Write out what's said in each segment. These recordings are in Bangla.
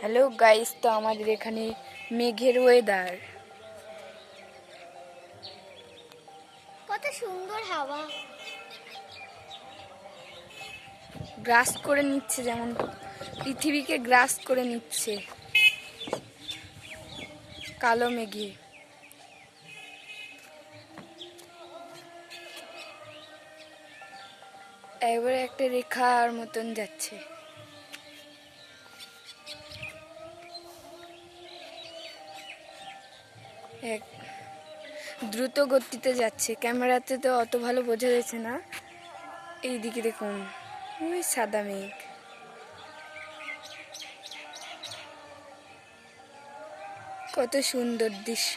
হ্যালো গাইস, তো আমাদের এখানে মেঘের ওয়েদার। কত সুন্দর হাওয়া, গ্রাস করে নিচ্ছে, যেমন পৃথিবীকে গ্রাস করে নিচ্ছে কালো মেঘে। এবারে একটা রেখার মতন যাচ্ছে। এক দ্রুত গতিতে যাচ্ছে। ক্যামেরাতে তো অত ভালো বোঝা যাচ্ছে না। এইদিকে দেখুন, ওই সাদা মেঘ। কত সুন্দর দৃশ্য।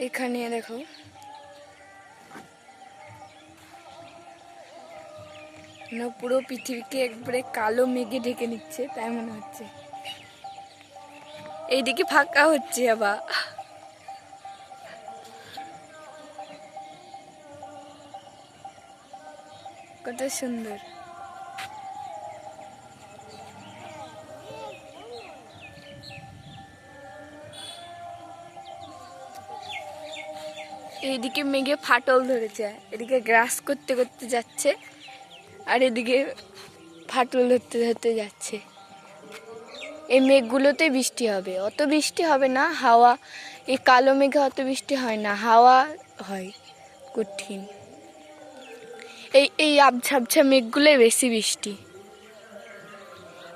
এখানে দেখো, পুরো পৃথিবীকে একবারে কালো মেঘে ঢেকে নিচ্ছে, তাই মনে হচ্ছে। এইদিকে ফাঁকা হচ্ছে আবার। কত সুন্দর। এইদিকে মেঘে ফাটল ধরেছে, এদিকে গ্রাস করতে করতে যাচ্ছে, আর এদিকে ফাটল ধরতে ধরতে যাচ্ছে। এই মেঘগুলোতে বৃষ্টি হবে, অত বৃষ্টি হবে না। হাওয়া, এই কালো মেঘে অত বৃষ্টি হয় না, হাওয়া হয় কঠিন। এই এই আবঝাবঝা মেঘগুলোই বেশি বৃষ্টি।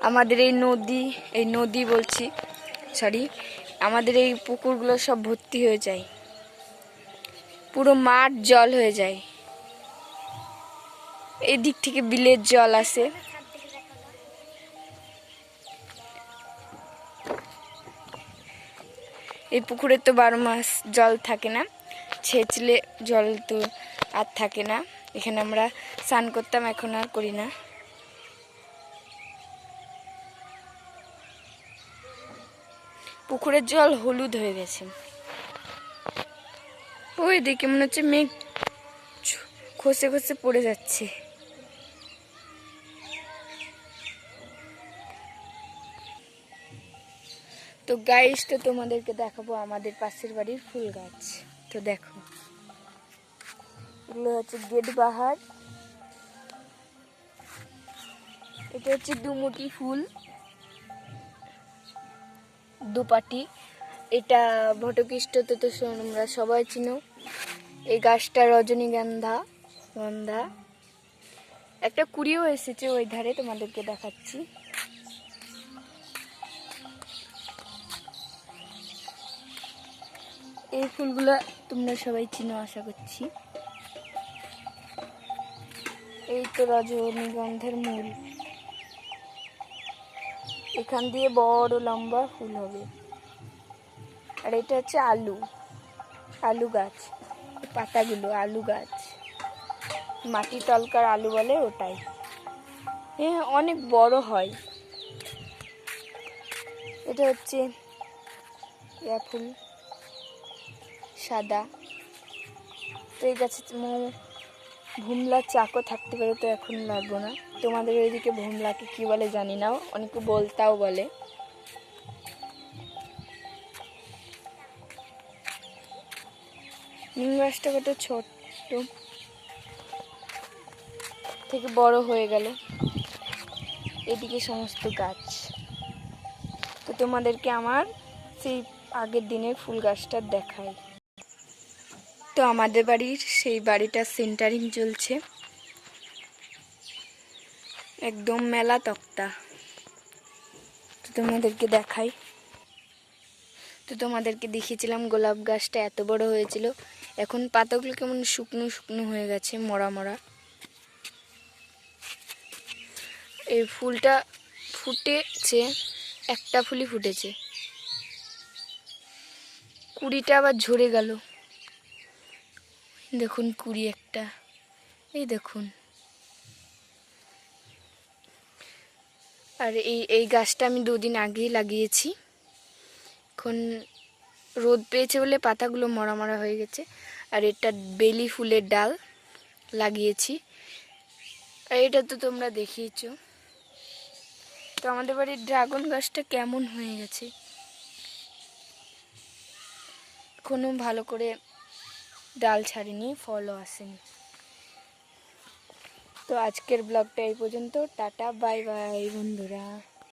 আমাদের এই নদী বলছি, সরি, আমাদের এই পুকুরগুলো সব ভর্তি হয়ে যায়, পুরো মাঠ জল হয়ে যায়। এই দিক থেকে বিলের জল আসে। এই পুকুরে তো 12 মাস জল থাকে না, ছেঁচলে জল তো আর থাকে না। এখানে আমরা স্নান করতাম, এখন আর করি না। পুকুরের জল হলুদ হয়ে গেছে। ওই দিকে মনে হচ্ছে মেঘ খসে খসে পড়ে যাচ্ছে। তো গাইস, তো তোমাদেরকে দেখাবো আমাদের পাশের বাড়ির ফুল গাছ। তো দেখো, এগুলো হচ্ছে গেট বাহার, এটা হচ্ছে দুমুটি ফুল, দুপাটি। এটা ভটকৃষ্ট, তো তোমরা সবাই চিনো। এই গাছটা রজনীগন্ধা গন্ধা। একটা কুড়িও এসেছে ওই ধারে, তোমাদেরকে দেখাচ্ছি। এই ফুলগুলো তোমরা সবাই চিনো আশা করছি। এই তো রজনীগন্ধার মূল, এখান দিয়ে বড় লম্বা ফুল হবে। আর এটা হচ্ছে আলু গাছ, পাতাগুলো আলু গাছ, মাটি তলকার আলু বলে ওটাই। হ্যাঁ, অনেক বড় হয়। এটা হচ্ছে ফুল, সাদা। তো এই গাছে ভুমলা চাকও থাকতে পারে, তো এখন লাগবো না। তোমাদের ওইদিকে ভুমলাকে কি বলে জানি না, অনেকে বলতাও বলে। নিম গাছটা কত ছোট থেকে বড় হয়ে গেল। এদিকে সমস্ত গাছ। তো তোমাদেরকে আমার সেই আগের দিনের ফুল গাছটা দেখাই। তো আমাদের বাড়ির সেই বাড়িটা সেন্টারিং চলছে, একদম মেলা তক্তা। তো তোমাদেরকে দেখাই। তো তোমাদেরকে দেখিয়েছিলাম গোলাপ গাছটা এত বড় হয়েছিল, এখন পাতাগুলো কেমন শুকনো শুকনো হয়ে গেছে, মরা মরা। এই ফুলটা ফুটেছে, একটা ফুলই ফুটেছে, কুড়িটা আবার ঝরে গেল। দেখুন কুড়ি একটা, এই দেখুন। আর এই গাছটা আমি 2 দিন আগেই লাগিয়েছি। এখন রোদ পেয়েছে বলে পাতাগুলো মরা মরা হয়ে গেছে। আর এটা বেলি ফুলের ডাল লাগিয়েছি। আর এটা তো তোমরা দেখিয়েছো। তো আমাদের বাড়ির ড্রাগন গাছটা কেমন হয়ে গেছে, কোনো ভালো করে ডাল ছাড়েনি, ফলও আসেনি। তো আজকের ব্লগটা এই পর্যন্ত। টাটা, বাই বাই বন্ধুরা।